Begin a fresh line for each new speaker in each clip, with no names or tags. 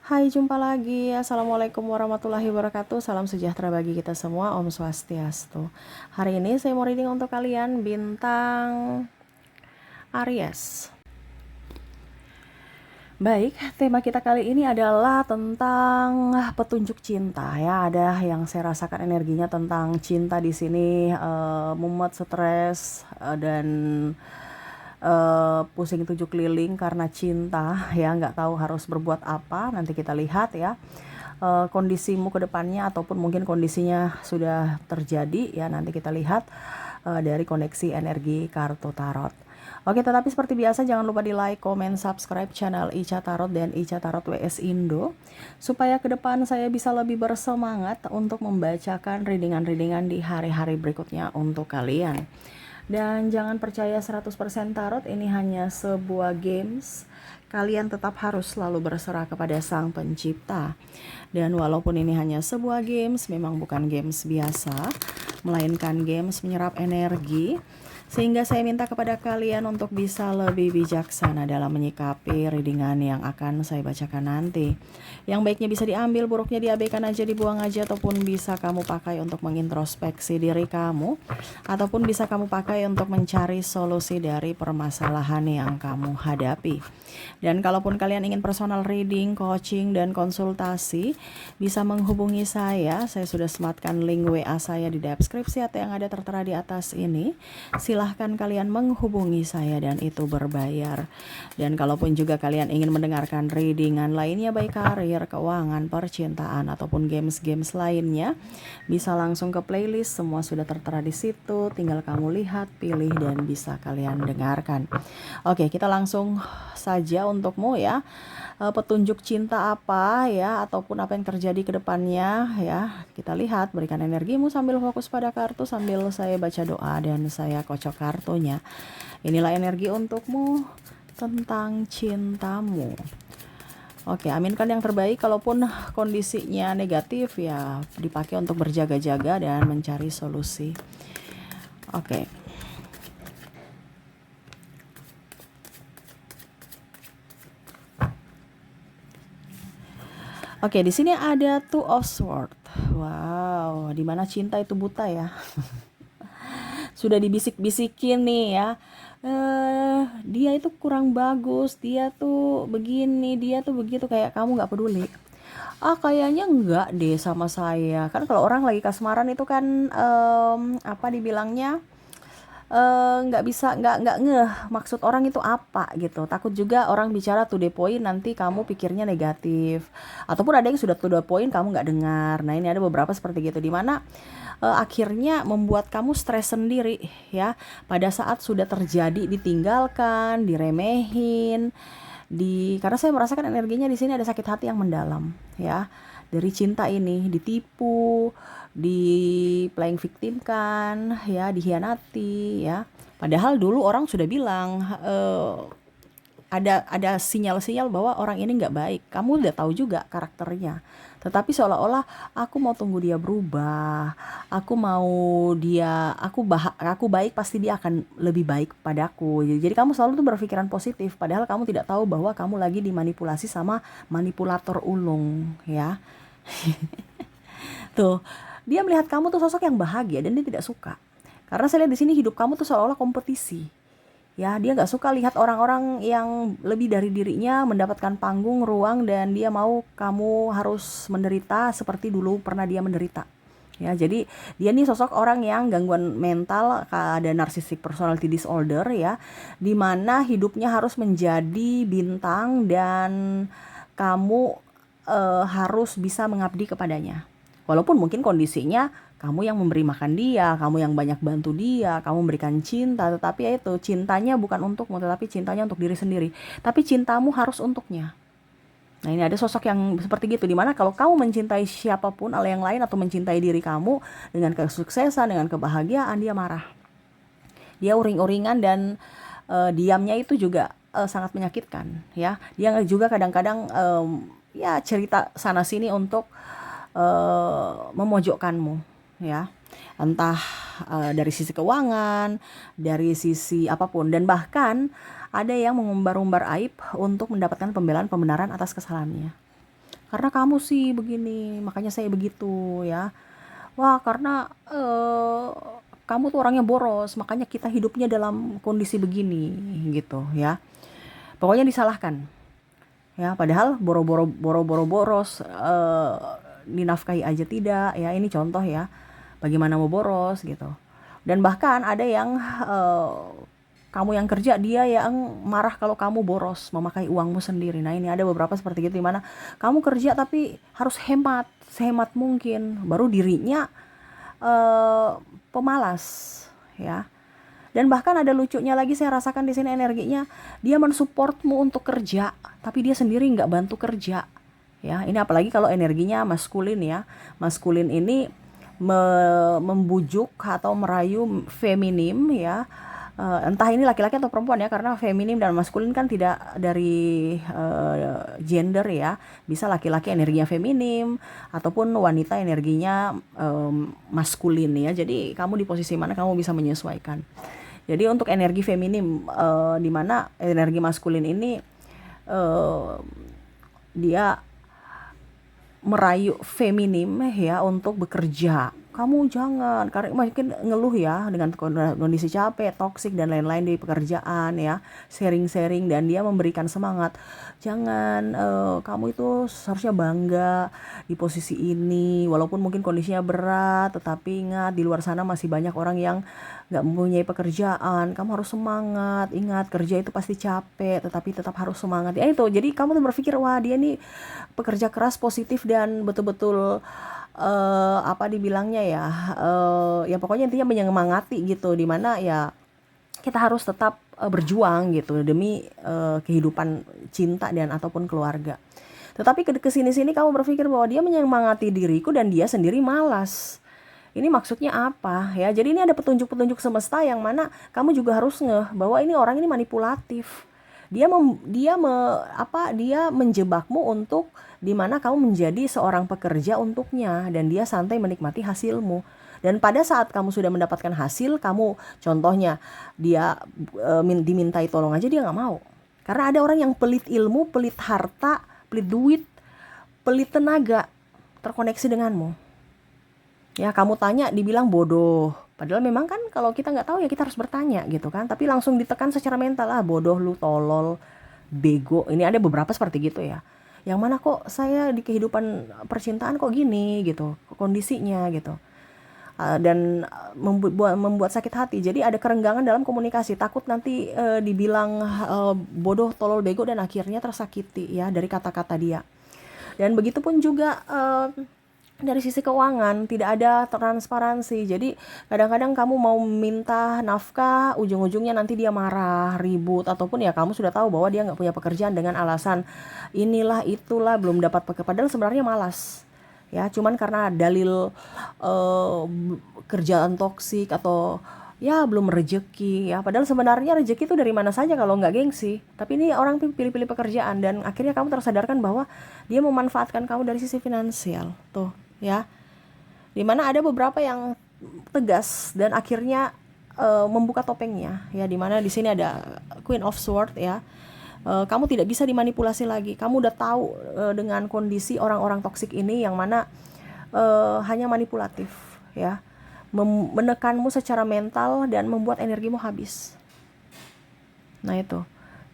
Hai, jumpa lagi. Assalamualaikum warahmatullahi wabarakatuh. Salam sejahtera bagi kita semua. Om Swastiastu. Hari ini saya mau reading untuk kalian bintang Aries. Baik, tema kita kali ini adalah tentang petunjuk cinta ya. Ada yang saya rasakan energinya tentang cinta di sini, mumet, stres, dan pusing tujuh keliling karena cinta ya, nggak tahu harus berbuat apa. Nanti kita lihat ya kondisimu ke depannya, ataupun mungkin kondisinya sudah terjadi ya, nanti kita lihat dari koneksi energi kartu tarot. Oke, tetapi seperti biasa jangan lupa di like, comment, subscribe channel Ica Tarot dan Ica Tarot WS Indo, supaya ke depan saya bisa lebih bersemangat untuk membacakan readingan-readingan di hari-hari berikutnya untuk kalian. Dan jangan percaya 100% tarot ini hanya sebuah games. Kalian tetap harus selalu berserah kepada Sang Pencipta. Dan walaupun ini hanya sebuah games, memang bukan games biasa, melainkan games menyerap energi. Sehingga saya minta kepada kalian untuk bisa lebih bijaksana dalam menyikapi readingan yang akan saya bacakan nanti. Yang baiknya bisa diambil, buruknya diabaikan aja, dibuang aja, ataupun bisa kamu pakai untuk mengintrospeksi diri kamu, ataupun bisa kamu pakai untuk mencari solusi dari permasalahan yang kamu hadapi. Dan kalaupun kalian ingin personal reading, coaching, dan konsultasi, bisa menghubungi saya. Saya sudah sematkan link WA saya di deskripsi atau yang ada tertera di atas ini. Silahkan kalian menghubungi saya dan itu berbayar. Dan kalaupun juga kalian ingin mendengarkan readingan lainnya, baik karir, keuangan, percintaan, ataupun games-games lainnya, bisa langsung ke playlist. Semua sudah tertera di situ. Tinggal kamu lihat, pilih, dan bisa kalian dengarkan. Oke, kita langsung saja untukmu ya. Petunjuk cinta apa ya, ataupun apa yang terjadi ke depannya ya. Kita lihat, berikan energimu sambil fokus pada kartu, sambil saya baca doa dan saya kocok kartunya. Inilah energi untukmu tentang cintamu. Oke, aminkan yang terbaik. Kalaupun kondisinya negatif ya, dipakai untuk berjaga-jaga dan mencari solusi. Oke. Oke, di sini ada Two of Swords. Wow, dimana cinta itu buta ya. Sudah dibisik-bisikin nih ya. Dia itu kurang bagus, dia tuh begini, dia tuh begitu, kayak kamu nggak peduli. Kayaknya enggak deh sama saya. Kan kalau orang lagi kasmaran itu kan apa dibilangnya, nggak bisa, nggak ngeh maksud orang itu apa gitu. Takut juga orang bicara to the point, nanti kamu pikirnya negatif, ataupun ada yang sudah to the point kamu nggak dengar. Nah, ini ada beberapa seperti gitu, dimana akhirnya membuat kamu stres sendiri ya, pada saat sudah terjadi, ditinggalkan, diremehin, karena saya merasakan energinya di sini ada sakit hati yang mendalam ya, dari cinta ini, ditipu, di playing victim kan ya, dikhianati ya. Padahal dulu orang sudah bilang ada sinyal-sinyal bahwa orang ini nggak baik. Kamu udah tahu juga karakternya. Tetapi seolah-olah aku mau tunggu dia berubah. Aku mau dia, aku baik, pasti dia akan lebih baik padaku. Jadi kamu selalu tuh berpikiran positif, padahal kamu tidak tahu bahwa kamu lagi dimanipulasi sama manipulator ulung ya. Tuh, dia melihat kamu tuh sosok yang bahagia dan dia tidak suka. Karena saya lihat di sini hidup kamu tuh seolah-olah kompetisi. Ya, dia nggak suka lihat orang-orang yang lebih dari dirinya mendapatkan panggung, ruang, dan dia mau kamu harus menderita seperti dulu pernah dia menderita. Ya, jadi dia nih sosok orang yang gangguan mental, ada narcissistic personality disorder ya, dimana hidupnya harus menjadi bintang dan kamu harus bisa mengabdi kepadanya. Walaupun mungkin kondisinya kamu yang memberi makan dia, kamu yang banyak bantu dia, kamu memberikan cinta, tetapi ya itu, cintanya bukan untukmu, tetapi cintanya untuk diri sendiri. Tapi cintamu harus untuknya. Nah, ini ada sosok yang seperti gitu, dimana kalau kamu mencintai siapapun yang lain atau mencintai diri kamu dengan kesuksesan, dengan kebahagiaan, dia marah. Dia uring-uringan dan diamnya itu juga sangat menyakitkan ya. Dia juga kadang-kadang ya cerita sana sini untuk memojokkanmu ya, entah dari sisi keuangan, dari sisi apapun, dan bahkan ada yang mengumbar-umbar aib untuk mendapatkan pembelaan, pembenaran atas kesalahannya. karena kamu sih begini, makanya saya begitu ya. Wah, karena kamu tuh orangnya boros, makanya kita hidupnya dalam kondisi begini gitu ya. Pokoknya disalahkan ya, padahal boro-boro boros, dinafkahi aja tidak ya. Ini contoh ya, bagaimana mau boros gitu. Dan bahkan ada yang kamu yang kerja, dia yang marah kalau kamu boros memakai uangmu sendiri. Nah, ini ada beberapa seperti itu, dimana kamu kerja tapi harus hemat sehemat mungkin, baru dirinya eh, pemalas ya. Dan bahkan ada lucunya lagi, saya rasakan di sini energinya, dia mensupportmu untuk kerja, tapi dia sendiri nggak bantu kerja. Ya, ini apalagi kalau energinya maskulin ya. Maskulin ini membujuk atau merayu feminim ya. Entah ini laki-laki atau perempuan ya, karena feminim dan maskulin kan tidak dari gender ya. Bisa laki-laki energinya feminim ataupun wanita energinya maskulin ya. Jadi kamu di posisi mana, kamu bisa menyesuaikan. Jadi untuk energi feminim, di mana energi maskulin ini eh, dia merayu feminim ya untuk bekerja. Kamu jangan, karena mungkin ngeluh ya dengan kondisi capek, toksik dan lain-lain di pekerjaan ya, sharing-sharing, dan dia memberikan semangat. Jangan, kamu itu seharusnya bangga di posisi ini, walaupun mungkin kondisinya berat, tetapi ingat di luar sana masih banyak orang yang nggak mempunyai pekerjaan. Kamu harus semangat, ingat kerja itu pasti capek, tetapi tetap harus semangat ya. Itu jadi kamu tuh berpikir, wah dia nih pekerja keras, positif, dan betul-betul apa dibilangnya ya, ya pokoknya intinya menyemangati gitu, dimana ya kita harus tetap berjuang gitu demi kehidupan cinta dan ataupun keluarga. Tetapi ke sini-sini kamu berpikir bahwa dia menyemangati diriku dan dia sendiri malas. Ini maksudnya apa ya? Jadi ini ada petunjuk-petunjuk semesta yang mana kamu juga harus ngeh bahwa ini orang ini manipulatif. Dia menjebakmu untuk dimana kamu menjadi seorang pekerja untuknya, dan dia santai menikmati hasilmu. Dan pada saat kamu sudah mendapatkan hasil, kamu contohnya dia dimintai tolong aja dia nggak mau. Karena ada orang yang pelit ilmu, pelit harta, pelit duit, pelit tenaga terkoneksi denganmu. Ya kamu tanya dibilang bodoh. Padahal memang kan kalau kita nggak tahu ya kita harus bertanya gitu kan. Tapi langsung ditekan secara mental, ah bodoh lu, tolol, bego. Ini ada beberapa seperti gitu ya. Yang mana kok saya di kehidupan percintaan kok gini gitu, kondisinya gitu. Dan membuat sakit hati. Jadi ada kerenggangan dalam komunikasi. Takut nanti dibilang bodoh, tolol, bego, dan akhirnya tersakiti ya dari kata-kata dia. Dan begitu pun juga dari sisi keuangan, tidak ada transparansi. Jadi kadang-kadang kamu mau minta nafkah, ujung-ujungnya nanti dia marah, ribut, ataupun ya kamu sudah tahu bahwa dia nggak punya pekerjaan dengan alasan inilah itulah, belum dapat pekerjaan, padahal sebenarnya malas ya, cuman karena dalil eh, kerjaan toksik atau ya belum rezeki ya, padahal sebenarnya rezeki itu dari mana saja kalau nggak gengsi. Tapi ini orang pilih-pilih pekerjaan, dan akhirnya kamu tersadarkan bahwa dia memanfaatkan kamu dari sisi finansial tuh ya, dimana ada beberapa yang tegas dan akhirnya membuka topengnya ya, dimana di sini ada Queen of Sword ya. Kamu tidak bisa dimanipulasi lagi. Kamu udah tahu dengan kondisi orang-orang toksik ini yang mana hanya manipulatif ya, menekanmu secara mental dan membuat energimu habis. Nah itu.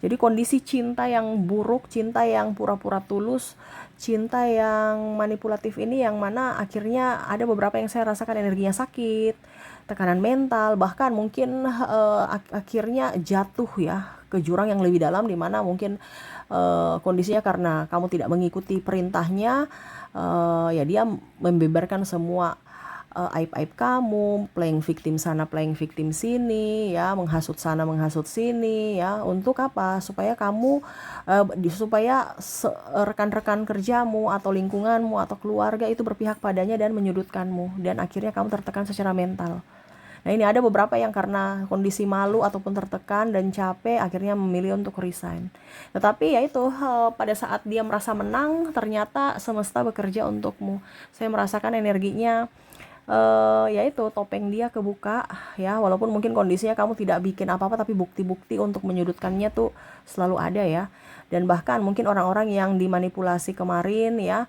Jadi kondisi cinta yang buruk, cinta yang pura-pura tulus, cinta yang manipulatif ini yang mana akhirnya ada beberapa yang saya rasakan energinya sakit, tekanan mental, bahkan mungkin akhirnya jatuh ya ke jurang yang lebih dalam, di mana mungkin kondisinya karena kamu tidak mengikuti perintahnya, ya dia membeberkan semua aib-aib kamu, playing victim sana, playing victim sini ya, menghasut sana, menghasut sini ya. Untuk apa? Supaya kamu supaya rekan-rekan kerjamu atau lingkunganmu atau keluarga itu berpihak padanya dan menyudutkanmu, dan akhirnya kamu tertekan secara mental. Nah, ini ada beberapa yang karena kondisi malu ataupun tertekan dan capek akhirnya memilih untuk resign. Tetapi ya itu, pada saat dia merasa menang, ternyata semesta bekerja untukmu. Saya merasakan energinya, ya itu topeng dia kebuka ya, walaupun mungkin kondisinya kamu tidak bikin apa-apa, tapi bukti-bukti untuk menyudutkannya tuh selalu ada ya. Dan bahkan mungkin orang-orang yang dimanipulasi kemarin ya,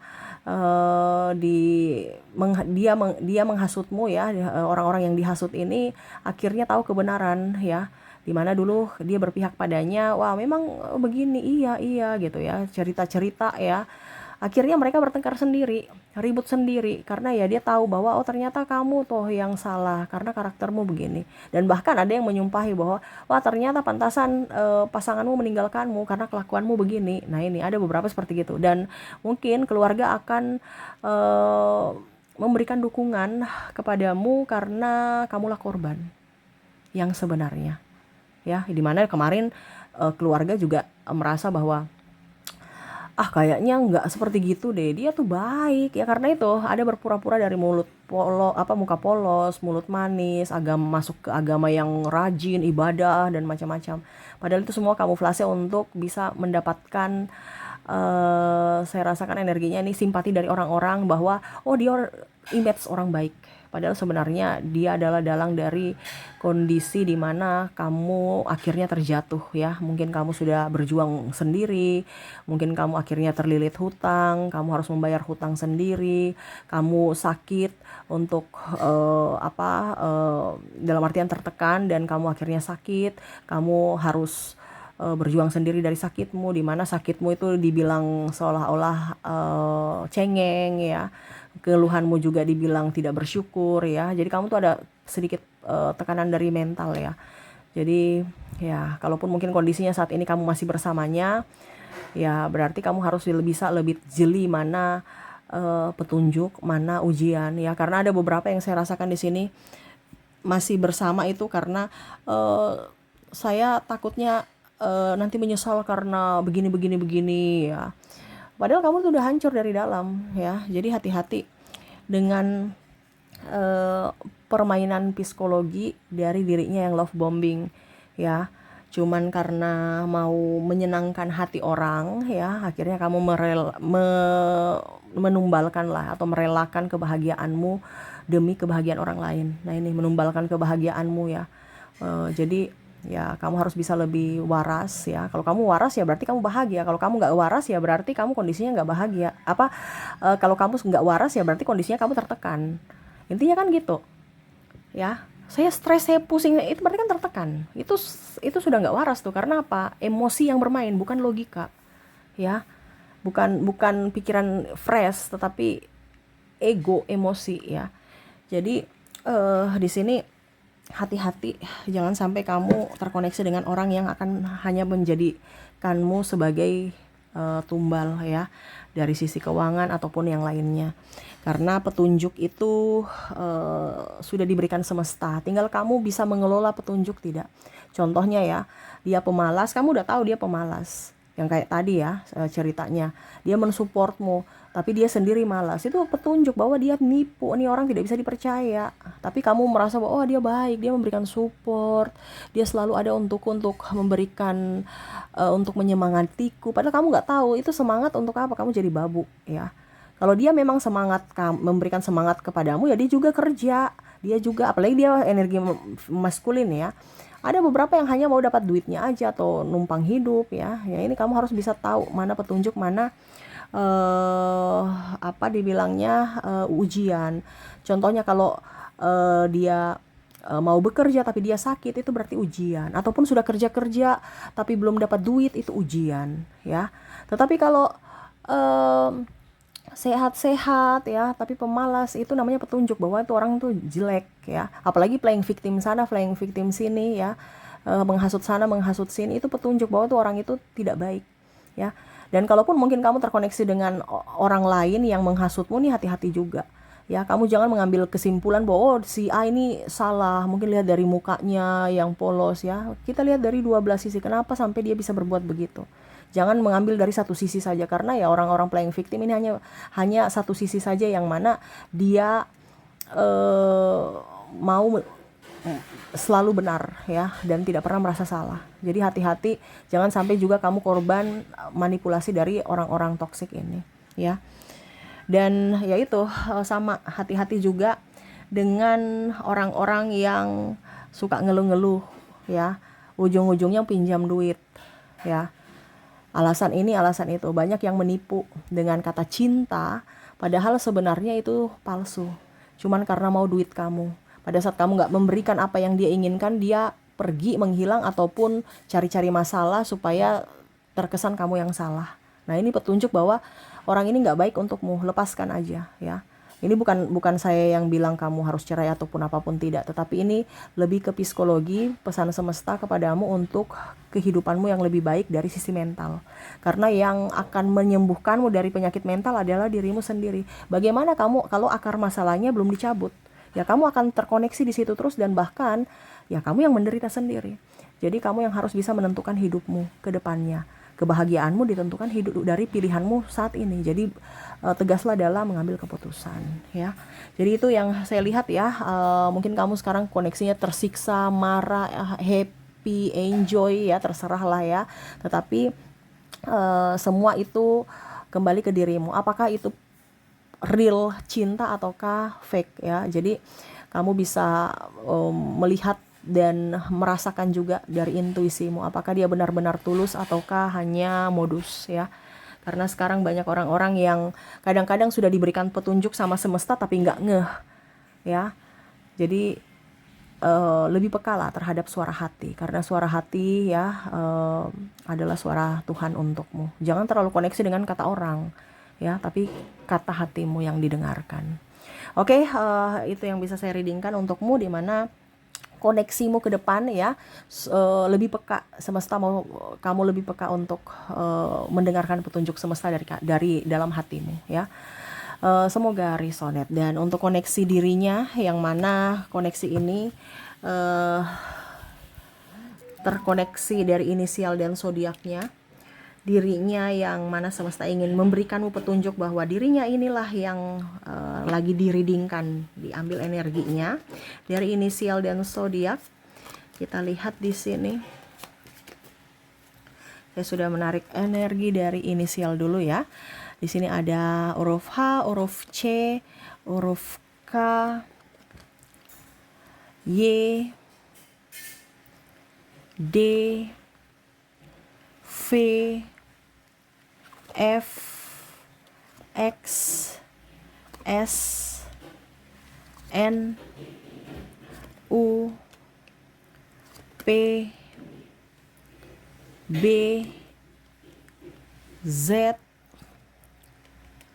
dia menghasutmu ya, orang-orang yang dihasut ini akhirnya tahu kebenaran ya, dimana dulu dia berpihak padanya, wah memang begini, iya iya gitu ya, cerita-cerita ya, akhirnya mereka bertengkar sendiri, ribut sendiri, karena ya dia tahu bahwa oh ternyata kamu tuh yang salah karena karaktermu begini. Dan bahkan ada yang menyumpahi bahwa wah ternyata pantasan pasanganmu meninggalkanmu karena kelakuanmu begini. Nah ini ada beberapa seperti gitu, dan mungkin keluarga akan eh, memberikan dukungan kepadamu karena kamulah korban yang sebenarnya ya, dimana kemarin keluarga juga merasa bahwa kayaknya nggak seperti gitu deh, dia tuh baik ya, karena itu ada berpura-pura dari muka polos, mulut manis, agama, masuk ke agama yang rajin ibadah dan macam-macam, padahal itu semua kamuflase untuk bisa mendapatkan saya rasakan energinya ini simpati dari orang-orang bahwa oh dia image orang baik, padahal sebenarnya dia adalah dalang dari kondisi di mana kamu akhirnya terjatuh ya. Mungkin kamu sudah berjuang sendiri, mungkin kamu akhirnya terlilit hutang, kamu harus membayar hutang sendiri, kamu sakit untuk dalam artian tertekan, dan kamu akhirnya sakit, kamu harus berjuang sendiri dari sakitmu, di mana sakitmu itu dibilang seolah-olah cengeng ya, keluhanmu juga dibilang tidak bersyukur ya, jadi kamu tuh ada sedikit tekanan dari mental ya. Jadi ya kalaupun mungkin kondisinya saat ini kamu masih bersamanya, ya berarti kamu harus bisa lebih jeli mana petunjuk, mana ujian ya, karena ada beberapa yang saya rasakan di sini masih bersama itu karena saya takutnya nanti menyesal karena begini ya. Padahal kamu tuh udah hancur dari dalam ya. Jadi hati-hati dengan permainan psikologi dari dirinya yang love bombing ya. Cuman karena mau menyenangkan hati orang ya, akhirnya kamu menumbalkan lah atau merelakan kebahagiaanmu demi kebahagiaan orang lain. Nah ini menumbalkan kebahagiaanmu ya. Jadi ya kamu harus bisa lebih waras ya. Kalau kamu waras ya berarti kamu bahagia. Kalau kamu nggak waras ya berarti kamu kondisinya nggak bahagia. Kalau kamu nggak waras ya berarti kondisinya kamu tertekan. Intinya kan gitu ya. Saya stres, saya pusing, itu berarti kan tertekan. Itu sudah nggak waras tuh. Karena apa? Emosi yang bermain, bukan logika ya. Bukan pikiran fresh, tetapi ego, emosi ya. Jadi di sini hati-hati, jangan sampai kamu terkoneksi dengan orang yang akan hanya menjadikanmu sebagai tumbal ya, dari sisi keuangan ataupun yang lainnya. Karena petunjuk itu sudah diberikan semesta, tinggal kamu bisa mengelola petunjuk tidak. Contohnya ya, dia pemalas, kamu udah tahu dia pemalas, yang kayak tadi ya ceritanya, dia mensupportmu tapi dia sendiri malas, itu petunjuk bahwa dia nipu, nih orang tidak bisa dipercaya. Tapi kamu merasa bahwa oh dia baik, dia memberikan support, dia selalu ada untuk memberikan untuk menyemangatiku, padahal kamu nggak tahu itu semangat untuk apa, kamu jadi babu ya. Kalau dia memang semangat memberikan semangat kepadamu ya, dia juga kerja, dia juga, apalagi dia energi maskulin ya. Ada beberapa yang hanya mau dapat duitnya aja atau numpang hidup ya. Ya ini kamu harus bisa tahu mana petunjuk, mana dibilangnya ujian. Contohnya kalau dia mau bekerja tapi dia sakit, itu berarti ujian. Ataupun sudah kerja tapi belum dapat duit, itu ujian ya. Tetapi kalau sehat-sehat ya tapi pemalas, itu namanya petunjuk bahwa itu orang tuh jelek ya. Apalagi playing victim sana, playing victim sini ya, menghasut sana, menghasut sini, itu petunjuk bahwa tuh orang itu tidak baik ya. Dan kalaupun mungkin kamu terkoneksi dengan orang lain yang menghasutmu nih, hati-hati juga ya. Kamu jangan mengambil kesimpulan bahwa oh si A ini salah, mungkin lihat dari mukanya yang polos ya. Kita lihat dari 12 sisi, kenapa sampai dia bisa berbuat begitu. Jangan mengambil dari satu sisi saja, karena ya orang-orang playing victim ini hanya satu sisi saja, yang mana dia mau selalu benar ya, dan tidak pernah merasa salah. Jadi hati-hati, jangan sampai juga kamu korban manipulasi dari orang-orang toksik ini ya. Dan ya itu sama, hati-hati juga dengan orang-orang yang suka ngeluh-ngeluh ya, ujung-ujungnya pinjam duit ya. alasan ini, alasan itu. Banyak yang menipu dengan kata cinta, padahal sebenarnya itu palsu. Cuman karena mau duit kamu. Pada saat kamu nggak memberikan apa yang dia inginkan, dia pergi menghilang ataupun cari-cari masalah supaya terkesan kamu yang salah. Nah, ini petunjuk bahwa orang ini nggak baik untukmu. Lepaskan aja ya. Ini bukan saya yang bilang kamu harus cerai ataupun apapun, tidak, tetapi ini lebih ke psikologi, pesan semesta kepadamu untuk kehidupanmu yang lebih baik dari sisi mental. Karena yang akan menyembuhkanmu dari penyakit mental adalah dirimu sendiri. Bagaimana kamu kalau akar masalahnya belum dicabut? Ya kamu akan terkoneksi di situ terus, dan bahkan ya kamu yang menderita sendiri. Jadi kamu yang harus bisa menentukan hidupmu ke depannya. Kebahagiaanmu ditentukan hidup dari pilihanmu saat ini. Jadi tegaslah dalam mengambil keputusan ya. Jadi itu yang saya lihat ya. Mungkin kamu sekarang koneksinya tersiksa, marah, happy, enjoy ya, terserah lah ya. Tetapi semua itu kembali ke dirimu. Apakah itu real cinta ataukah fake ya. Jadi kamu bisa melihat dan merasakan juga dari intuisimu, apakah dia benar-benar tulus ataukah hanya modus ya. Karena sekarang banyak orang-orang yang kadang-kadang sudah diberikan petunjuk sama semesta tapi nggak ngeh ya. Jadi lebih peka lah terhadap suara hati, karena suara hati ya adalah suara Tuhan untukmu. Jangan terlalu koneksi dengan kata orang ya, tapi kata hatimu yang didengarkan. Oke, itu yang bisa saya readingkan untukmu, di mana koneksimu ke depan ya, lebih peka. Semesta mau kamu lebih peka untuk mendengarkan petunjuk semesta dari dalam hatimu ya. Semoga resonate. Dan untuk koneksi dirinya, yang mana koneksi ini terkoneksi dari inisial dan zodiaknya, dirinya yang mana semesta ingin memberikanmu petunjuk bahwa dirinya inilah yang lagi direadingkan, diambil energinya dari inisial dan zodiak. Kita lihat di sini. Saya sudah menarik energi dari inisial dulu ya. Di sini ada huruf H, huruf C, huruf K, Y, D, V, F, X, S, N, U, P, B, Z,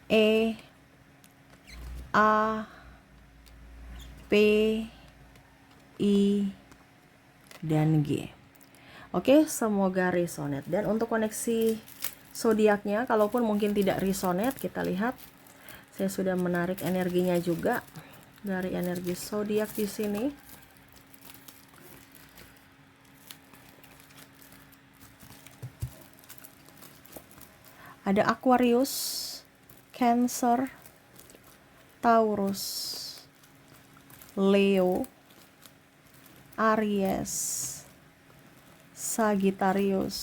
E, A, P, I, dan G. Oke, semoga resonate. Dan untuk koneksi zodiaknya, kalaupun mungkin tidak resonate, kita lihat. Saya sudah menarik energinya juga dari energi zodiak di sini. Ada Aquarius, Cancer, Taurus, Leo, Aries, Sagittarius,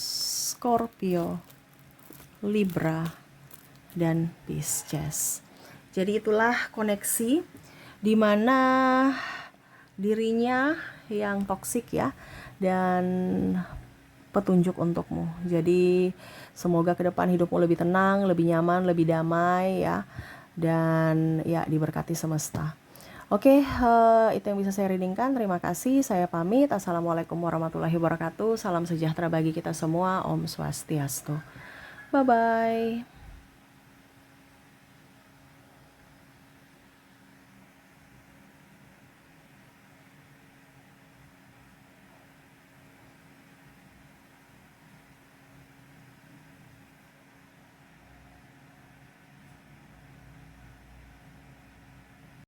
Scorpio, Libra, dan Pisces. Jadi itulah koneksi di mana dirinya yang toksik ya, dan petunjuk untukmu. Jadi semoga ke depan hidupmu lebih tenang, lebih nyaman, lebih damai ya, dan ya diberkati semesta. Oke, itu yang bisa saya readingkan. Terima kasih, saya pamit. Assalamualaikum warahmatullahi wabarakatuh. Salam sejahtera bagi kita semua. Om Swastiastu. Bye-bye.